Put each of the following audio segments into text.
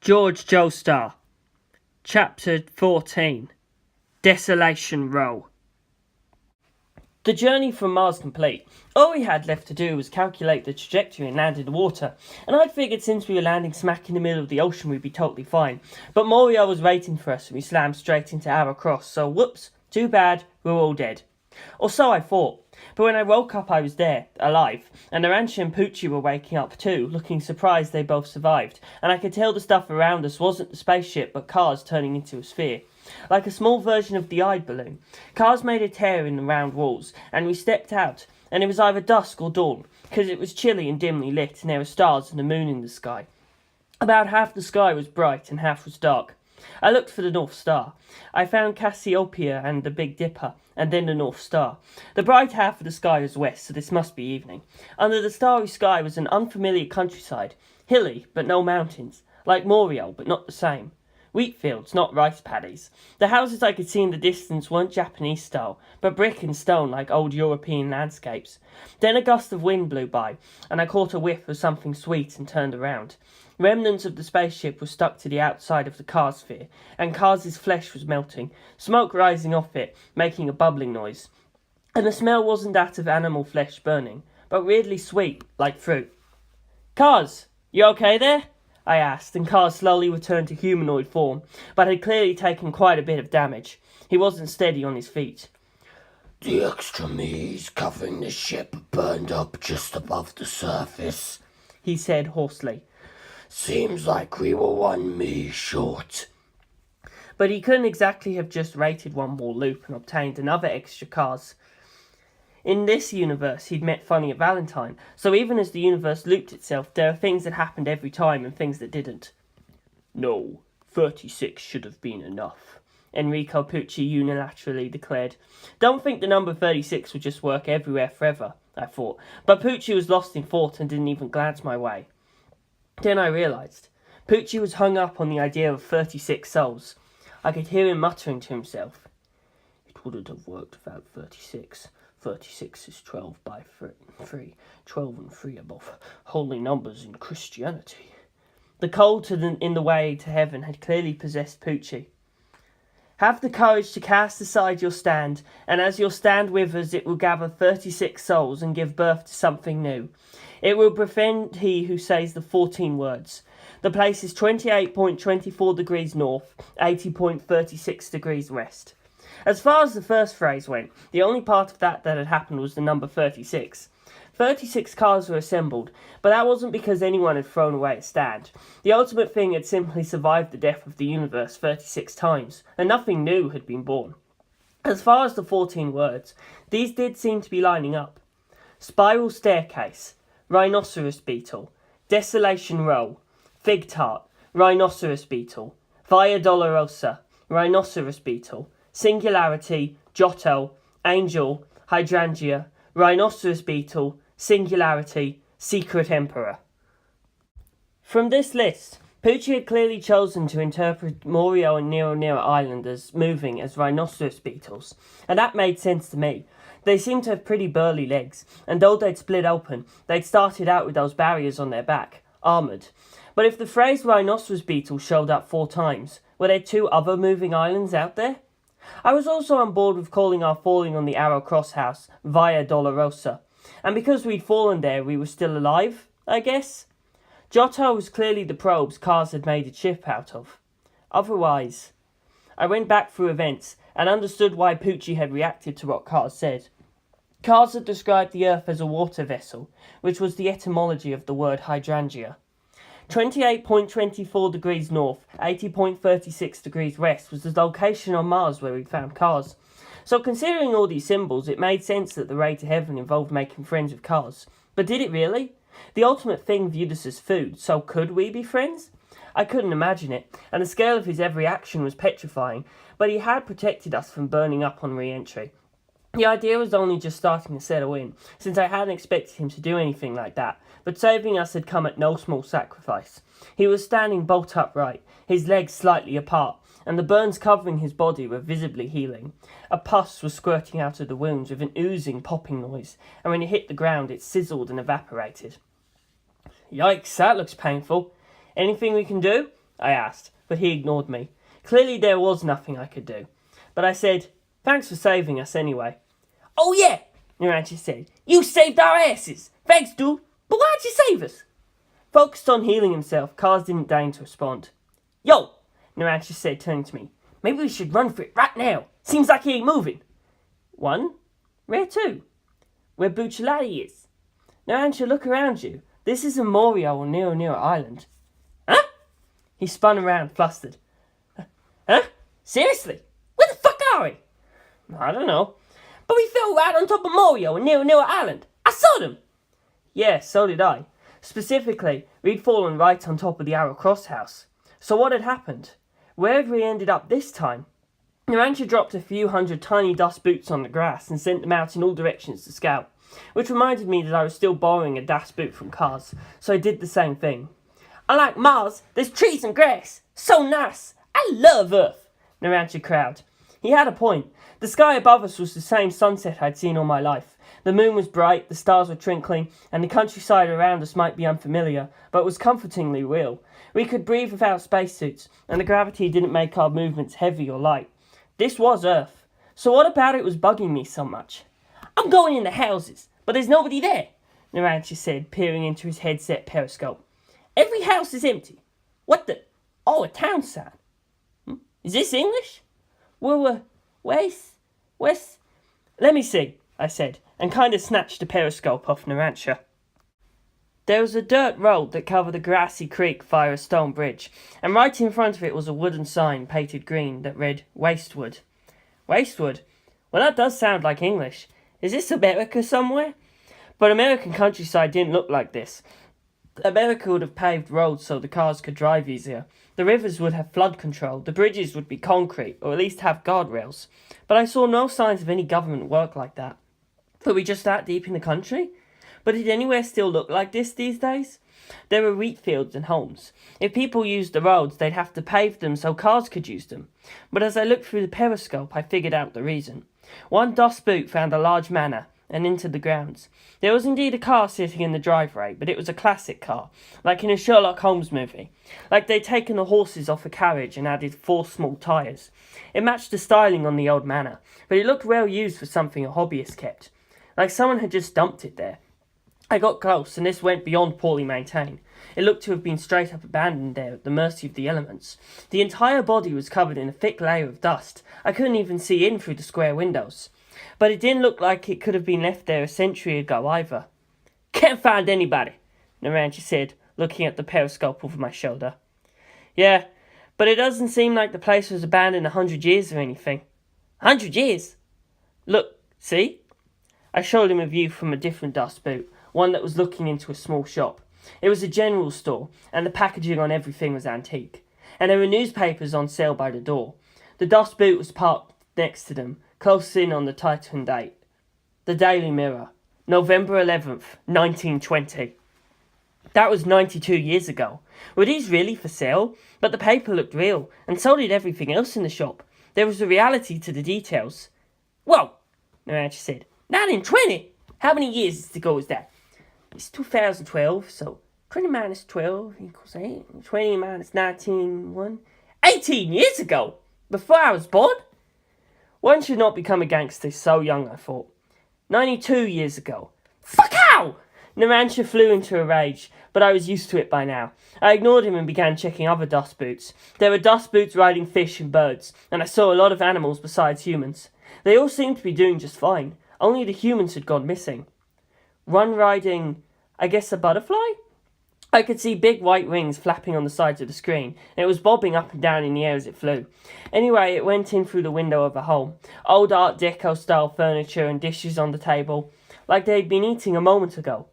Jorge Joestar. Chapter 14. Desolation Row. The journey from Mars complete. All we had left to do was calculate the trajectory and land in the water, and I'd figured since we were landing smack in the middle of the ocean we'd be totally fine. But Morio was waiting for us and we slammed straight into our cross, so whoops, too bad, we were all dead. Or so I thought. But when I woke up I was there, alive, and Narancia and Pucci were waking up too, looking surprised they both survived, and I could tell the stuff around us wasn't the spaceship but Kars turning into a sphere. Like a small version of the eyed balloon. Kars made a tear in the round walls, and we stepped out, and it was either dusk or dawn, because it was chilly and dimly lit, and there were stars and a moon in the sky. About half the sky was bright and half was dark. I looked for the North Star. I found Cassiopeia and the Big Dipper, and then the North Star. The bright half of the sky was west, so this must be evening. Under the starry sky was an unfamiliar countryside, hilly but no mountains, like Morio but not the same. Wheat fields, not rice paddies. The houses I could see in the distance weren't Japanese style, but brick and stone like old European landscapes. Then a gust of wind blew by, and I caught a whiff of something sweet and turned around. Remnants of the spaceship were stuck to the outside of the Kars sphere, and Kars's flesh was melting, smoke rising off it, making a bubbling noise. And the smell wasn't that of animal flesh burning, but weirdly sweet, like fruit. "Kars, you okay there?" I asked, and Kars slowly returned to humanoid form, but had clearly taken quite a bit of damage. He wasn't steady on his feet. "The extra me's covering the ship burned up just above the surface," he said hoarsely. "Seems like we were 1 me short." But he couldn't exactly have just rated one more loop and obtained another extra Kars. In this universe, he'd met Funny at Valentine, so even as the universe looped itself, there are things that happened every time and things that didn't. "No, 36 should have been enough," Enrico Pucci unilaterally declared. Don't think the number 36 would just work everywhere forever, I thought, but Pucci was lost in thought and didn't even glance my way. Then I realised. Pucci was hung up on the idea of 36 souls. I could hear him muttering to himself. "It wouldn't have worked without 36. 36 is 12 by 3. 12 and 3 are both holy numbers in Christianity." The cold in the way to heaven had clearly possessed Pucci. "Have the courage to cast aside your stand, and as your stand withers it will gather 36 souls and give birth to something new. It will befriend he who says the 14 words. The place is 28.24 degrees north, 80.36 degrees west." As far as the first phrase went, the only part of that had happened was the number 36. 36 cars were assembled, but that wasn't because anyone had thrown away a stand. The ultimate thing had simply survived the death of the universe 36 times, and nothing new had been born. As far as the 14 words, these did seem to be lining up. Spiral staircase, rhinoceros beetle, desolation row, fig tart, rhinoceros beetle, via dolorosa, rhinoceros beetle, singularity, Jojo, angel, hydrangea, rhinoceros beetle, singularity, secret emperor. From this list, Pucci had clearly chosen to interpret Morio and Nero Island as moving as rhinoceros beetles, and that made sense to me. They seemed to have pretty burly legs, and though they'd split open, they'd started out with those barriers on their back, armoured. But if the phrase rhinoceros beetle showed up 4 times, were there 2 other moving islands out there? I was also on board with calling our falling on the Arrow Cross house Via Dolorosa, and because we'd fallen there we were still alive, I guess. Jojo was clearly the probes Kars had made a chip out of. Otherwise, I went back through events and understood why Pucci had reacted to what Kars said. Kars had described the Earth as a water vessel, which was the etymology of the word hydrangea. 28.24 degrees north, 80.36 degrees west was the location on Mars where we found Kars. So considering all these symbols, it made sense that the raid to heaven involved making friends with Kars. But did it really? The ultimate thing viewed us as food, so could we be friends? I couldn't imagine it, and the scale of his every action was petrifying, but he had protected us from burning up on re-entry. The idea was only just starting to settle in, since I hadn't expected him to do anything like that, but saving us had come at no small sacrifice. He was standing bolt upright, his legs slightly apart, and the burns covering his body were visibly healing. A pus was squirting out of the wounds with an oozing popping noise, and when it hit the ground it sizzled and evaporated. "Yikes, that looks painful. Anything we can do?" I asked, but he ignored me. Clearly there was nothing I could do. But I said, thanks for saving us anyway. Oh yeah, Narancia said. You saved our asses. Thanks, dude. But why'd you save us? Focused on healing himself, Kars didn't deign to respond. Yo, Narancia said, turning to me. Maybe we should run for it right now. Seems like he ain't moving. One? Where to? Where Bucciolati is. Narancia, look around you. This isn't Morio or Nero Island. Huh? He spun around, flustered. Huh? Seriously? Where the fuck are we? I don't know. But we fell right on top of Morio and Nero Island. I saw them. Yeah, so did I. Specifically, we'd fallen right on top of the Arrow Cross house. So what had happened? Where had we ended up this time? Narancia dropped a few hundred tiny dust boots on the grass and sent them out in all directions to scout, which reminded me that I was still borrowing a dust boot from Kars, so I did the same thing. Unlike Mars, there's trees and grass. So nice. I love Earth, Narancia crowed. He had a point. The sky above us was the same sunset I'd seen all my life. The moon was bright, the stars were twinkling, and the countryside around us might be unfamiliar, but was comfortingly real. We could breathe without spacesuits, and the gravity didn't make our movements heavy or light. This was Earth. So what about it was bugging me so much? I'm going in the houses, but there's nobody there, Narancia said, peering into his headset periscope. Every house is empty. What the? Oh, a town sign. Is this English? Where's... Let me see, I said, and kind of snatched the periscope off Narancia. There was a dirt road that covered a grassy creek via a stone bridge, and right in front of it was a wooden sign painted green that read Wastewood. Wastewood? Well, that does sound like English. Is this America somewhere? But American countryside didn't look like this. America would have paved roads so the cars could drive easier. The rivers would have flood control. The bridges would be concrete, or at least have guardrails. But I saw no signs of any government work like that. Were we just that deep in the country? But did anywhere still look like this these days? There were wheat fields and homes. If people used the roads, they'd have to pave them so cars could use them. But as I looked through the periscope, I figured out the reason. One dust boot found a large manor and entered the grounds. There was indeed a car sitting in the driveway, but it was a classic car, like in a Sherlock Holmes movie. Like they'd taken the horses off a carriage and added 4 small tyres. It matched the styling on the old manor, but it looked well used for something a hobbyist kept. Like someone had just dumped it there. I got close, and this went beyond poorly maintained. It looked to have been straight up abandoned there at the mercy of the elements. The entire body was covered in a thick layer of dust. I couldn't even see in through the square windows. But it didn't look like it could have been left there a century ago either. Can't find anybody, Narancia said, looking at the periscope over my shoulder. Yeah, but it doesn't seem like the place was abandoned 100 years or anything. 100 years? Look, see? I showed him a view from a different dust boot, one that was looking into a small shop. It was a general store, and the packaging on everything was antique. And there were newspapers on sale by the door. The dust boot was parked next to them, close in on the title and date. The Daily Mirror, November 11th, 1920. That was 92 years ago. Were these really for sale? But the paper looked real, and so did everything else in the shop. There was a reality to the details. Whoa, Narancia said. 1920? How many years ago is that? It's 2012, so 20 minus 12 equals 8. 20 minus 19, 1. 18 years ago! Before I was born? One should not become a gangster so young, I thought. 92 years ago. Fuck how! Narancia flew into a rage, but I was used to it by now. I ignored him and began checking other dust boots. There were dust boots riding fish and birds, and I saw a lot of animals besides humans. They all seemed to be doing just fine. Only the humans had gone missing. One riding, I guess, a butterfly? I could see big white wings flapping on the sides of the screen, and it was bobbing up and down in the air as it flew. Anyway, it went in through the window of a home. Old Art Deco-style furniture and dishes on the table, like they'd been eating a moment ago.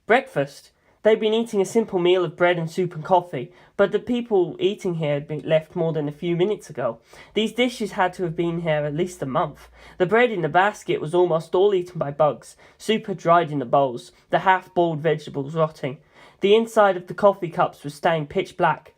Breakfast. They'd been eating a simple meal of bread and soup and coffee, but the people eating here had been left more than a few minutes ago. These dishes had to have been here at least a month. The bread in the basket was almost all eaten by bugs. Soup had dried in the bowls, the half-boiled vegetables rotting. The inside of the coffee cups was stained pitch black.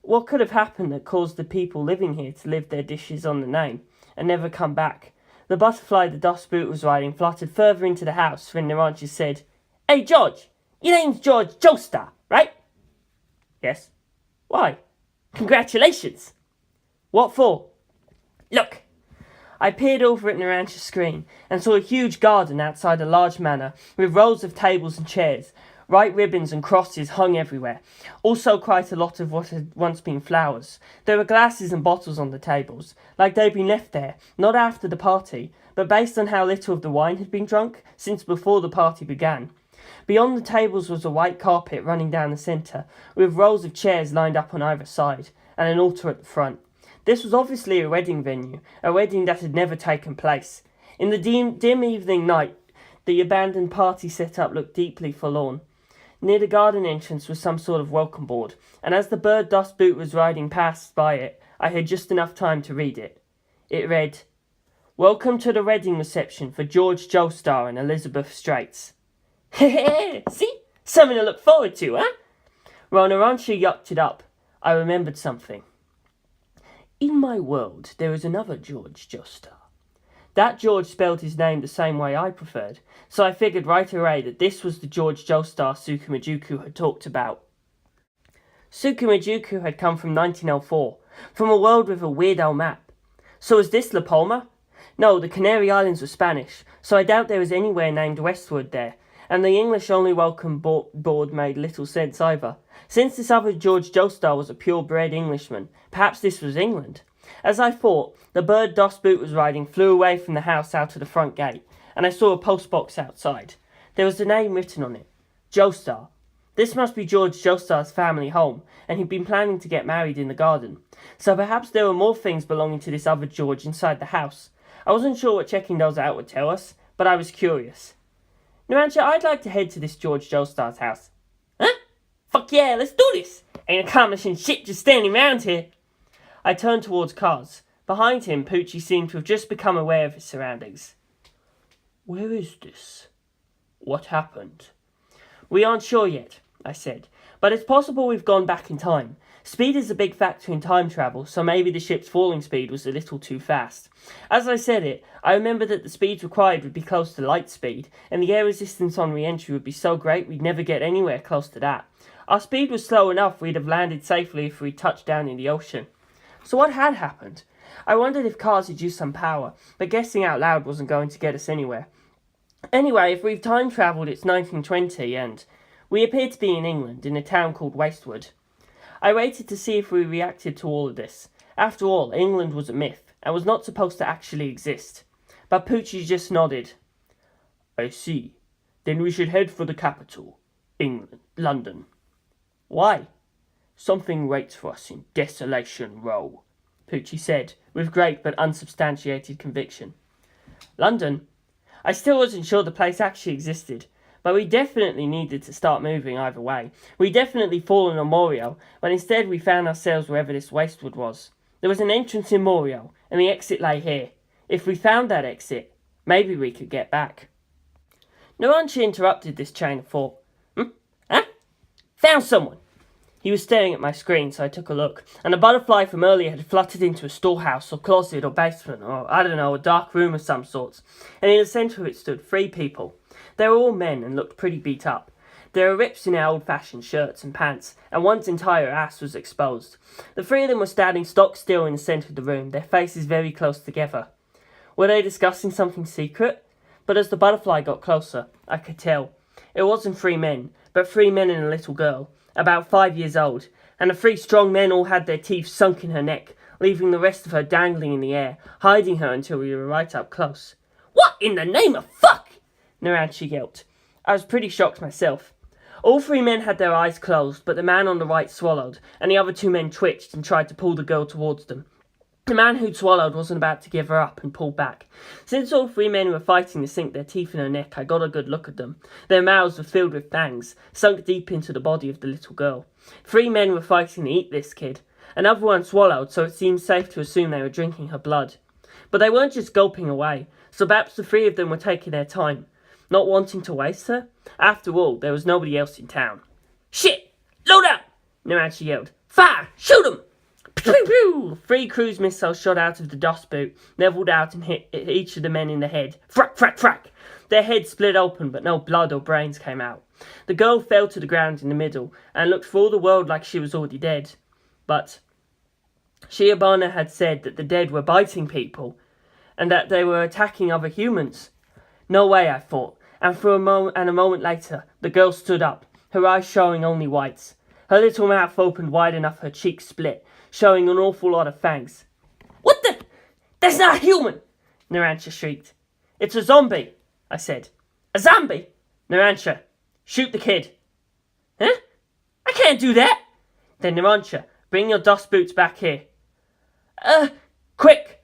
What could have happened that caused the people living here to leave their dishes on the name and never come back? The butterfly the dust boot was riding fluttered further into the house when Narancia said, "Hey, George! Your name's Jorge Joestar, right?" "Yes." "Why?" Congratulations! What for? Look! I peered over at Narancia's screen and saw a huge garden outside a large manor with rows of tables and chairs. White ribbons and crosses hung everywhere. Also quite a lot of what had once been flowers. There were glasses and bottles on the tables, like they'd been left there, not after the party, but based on how little of the wine had been drunk since before the party began. Beyond the tables was a white carpet running down the centre, with rows of chairs lined up on either side, and an altar at the front. This was obviously a wedding venue, a wedding that had never taken place. In the dim evening light, the abandoned party setup looked deeply forlorn. Near the garden entrance was some sort of welcome board, and as the bird dust boot was riding past by it, I had just enough time to read it. It read, "Welcome to the wedding reception for Jorge Joestar and Elizabeth Straits." Heh, see? Something to look forward to, huh? While Narancia yucked it up, I remembered something. In my world, there is another Jorge Joestar. That George spelled his name the same way I preferred, so I figured right away that this was the Jorge Joestar Tsukumajuku had talked about. Tsukumajuku had come from 1904, from a world with a weird old map. So was this La Palma? No, the Canary Islands were Spanish, so I doubt there was anywhere named Westward there, and the English-only welcome board made little sense either. Since this other Jorge Joestar was a purebred Englishman, perhaps this was England. As I thought, the bird dust boot was riding flew away from the house out of the front gate, and I saw a postbox outside. There was the name written on it, Joestar. This must be Jorge Joestar's family home, and he'd been planning to get married in the garden. So perhaps there were more things belonging to this other George inside the house. I wasn't sure what checking those out would tell us, but I was curious. Narancia, I'd like to head to this Jorge Joestar's house. Huh? Fuck yeah, let's do this! Ain't accomplishing shit just standing around here. I turned towards Kars. Behind him, Pucci seemed to have just become aware of his surroundings. Where is this? What happened? We aren't sure yet, I said, but it's possible we've gone back in time. Speed is a big factor in time travel, so maybe the ship's falling speed was a little too fast. As I said it, I remembered that the speeds required would be close to light speed, and the air resistance on re-entry would be so great we'd never get anywhere close to that. Our speed was slow enough we'd have landed safely if we'd touched down in the ocean. So what had happened? I wondered if Kars had used some power, but guessing out loud wasn't going to get us anywhere. Anyway, if we've time travelled, it's 1920, and we appear to be in England, in a town called Wastwood. I waited to see if we reacted to all of this. After all, England was a myth, and was not supposed to actually exist. But Pucci just nodded. I see. Then we should head for the capital, England, London. Why? Something waits for us in Desolation Row, Pucci said, with great but unsubstantiated conviction. London? I still wasn't sure the place actually existed, but we definitely needed to start moving either way. We'd definitely fallen on Morio, but instead we found ourselves wherever this Wastwood was. There was an entrance in Morio, and the exit lay here. If we found that exit, maybe we could get back. Narancia interrupted this chain of thought. Huh? Found someone! He was staring at my screen, so I took a look, and a butterfly from earlier had fluttered into a storehouse or closet or basement or, I don't know, a dark room of some sorts, and in the centre of it stood 3 people. They were all men and looked pretty beat up. There were rips in their old-fashioned shirts and pants, and one's entire ass was exposed. The 3 of them were standing stock still in the centre of the room, their faces very close together. Were they discussing something secret? But as the butterfly got closer, I could tell. It wasn't 3 men, but 3 men and a little girl, about 5 years old, and the 3 strong men all had their teeth sunk in her neck, leaving the rest of her dangling in the air, hiding her until we were right up close. What in the name of fuck? Narancia yelped. I was pretty shocked myself. All 3 men had their eyes closed, but the man on the right swallowed, and the other 2 men twitched and tried to pull the girl towards them. The man who'd swallowed wasn't about to give her up and pulled back. Since all 3 men were fighting to sink their teeth in her neck, I got a good look at them. Their mouths were filled with fangs, sunk deep into the body of the little girl. 3 men were fighting to eat this kid. Another one swallowed, so it seemed safe to assume they were drinking her blood. But they weren't just gulping away, so perhaps the 3 of them were taking their time, not wanting to waste her. After all, there was nobody else in town. Shit! Load up! Narancia yelled. Fire! Shoot 'em! Pew, pew! 3 cruise missiles shot out of the dust boot, levelled out and hit each of the men in the head. Frack, frack, frack! Their heads split open, but no blood or brains came out. The girl fell to the ground in the middle, and looked for all the world like she was already dead. But Shiobana had said that the dead were biting people, and that they were attacking other humans. No way, I thought, and a moment later, the girl stood up, her eyes showing only whites. Her little mouth opened wide enough her cheeks split, showing an awful lot of fangs. "What the? That's not human!" Narancia shrieked. "It's a zombie," I said. "A zombie?" "Narancia, shoot the kid." "Huh? I can't do that." "Then Narancia, bring your dust boots back here." Quick!"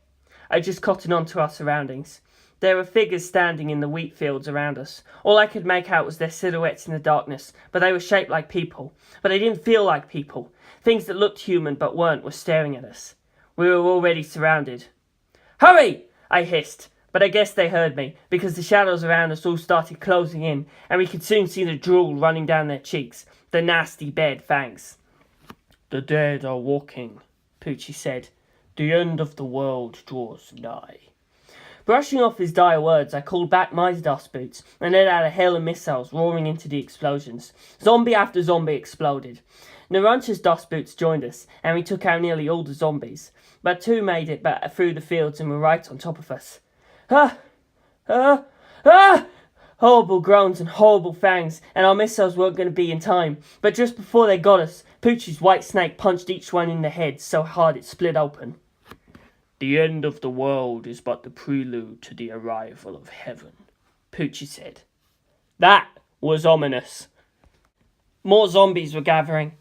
I just cottoned on to our surroundings. There were figures standing in the wheat fields around us. All I could make out was their silhouettes in the darkness, but they were shaped like people. But they didn't feel like people. Things that looked human but weren't were staring at us. We were already surrounded. "Hurry!" I hissed, but I guess they heard me, because the shadows around us all started closing in, and we could soon see the drool running down their cheeks, the nasty bared fangs. "The dead are walking," Pucci said. "The end of the world draws nigh." Brushing off his dire words, I called back my dust boots and let out a hail of missiles roaring into the explosions. Zombie after zombie exploded. Narancia's dust boots joined us, and we took out nearly all the zombies, but 2 made it back through the fields and were right on top of us. "Ah! Ah! Ah!" Horrible groans and horrible fangs, and our missiles weren't going to be in time. But just before they got us, Pucci's white snake punched each one in the head so hard it split open. "The end of the world is but the prelude to the arrival of heaven," Pucci said. That was ominous. More zombies were gathering.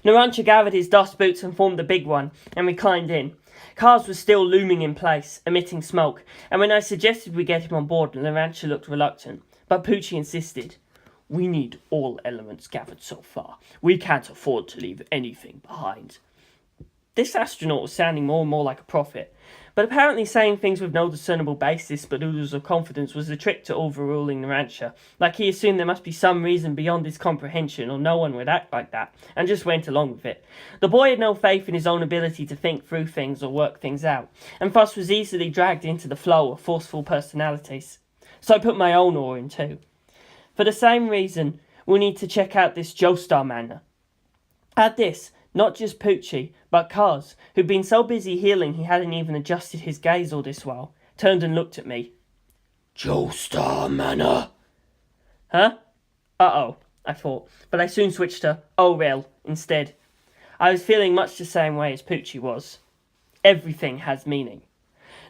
Narancia gathered his dust boots and formed the big one, and we climbed in. Kars was still looming in place, emitting smoke, and when I suggested we get him on board, Narancia looked reluctant, but Pucci insisted. "We need all elements gathered so far. We can't afford to leave anything behind." This astronaut was sounding more and more like a prophet, but apparently saying things with no discernible basis but oodles of confidence was the trick to overruling Narancia, like he assumed there must be some reason beyond his comprehension or no one would act like that, and just went along with it. The boy had no faith in his own ability to think through things or work things out, and thus was easily dragged into the flow of forceful personalities. So I put my own oar in too. For the same reason, we need to check out this Joestar manor. At this, not just Pucci, but Kars, who'd been so busy healing he hadn't even adjusted his gaze all this while, turned and looked at me. Joestar Manor. Huh? Uh-oh, I thought, but I soon switched to "oh well" instead. I was feeling much the same way as Pucci was. Everything has meaning.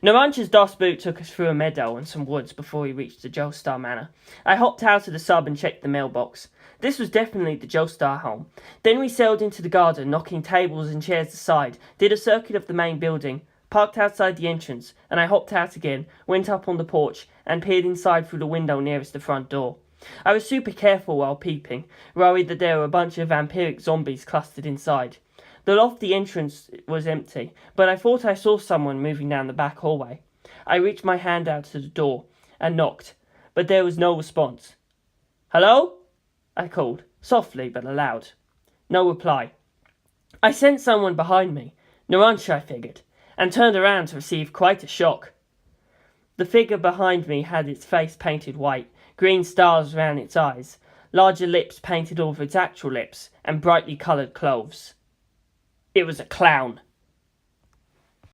Narancia's dust boot took us through a meadow and some woods before we reached the Joestar Manor. I hopped out of the sub and checked the mailbox. This was definitely the Joestar home. Then we sailed into the garden, knocking tables and chairs aside, did a circuit of the main building, parked outside the entrance, and I hopped out again, went up on the porch, and peered inside through the window nearest the front door. I was super careful while peeping, worried that there were a bunch of vampiric zombies clustered inside. The lofty entrance was empty, but I thought I saw someone moving down the back hallway. I reached my hand out to the door and knocked, but there was no response. "Hello?" I called, softly but aloud. No reply. I sensed someone behind me, Narancia I figured, and turned around to receive quite a shock. The figure behind me had its face painted white, green stars around its eyes, larger lips painted over its actual lips, and brightly coloured clothes. It was a clown.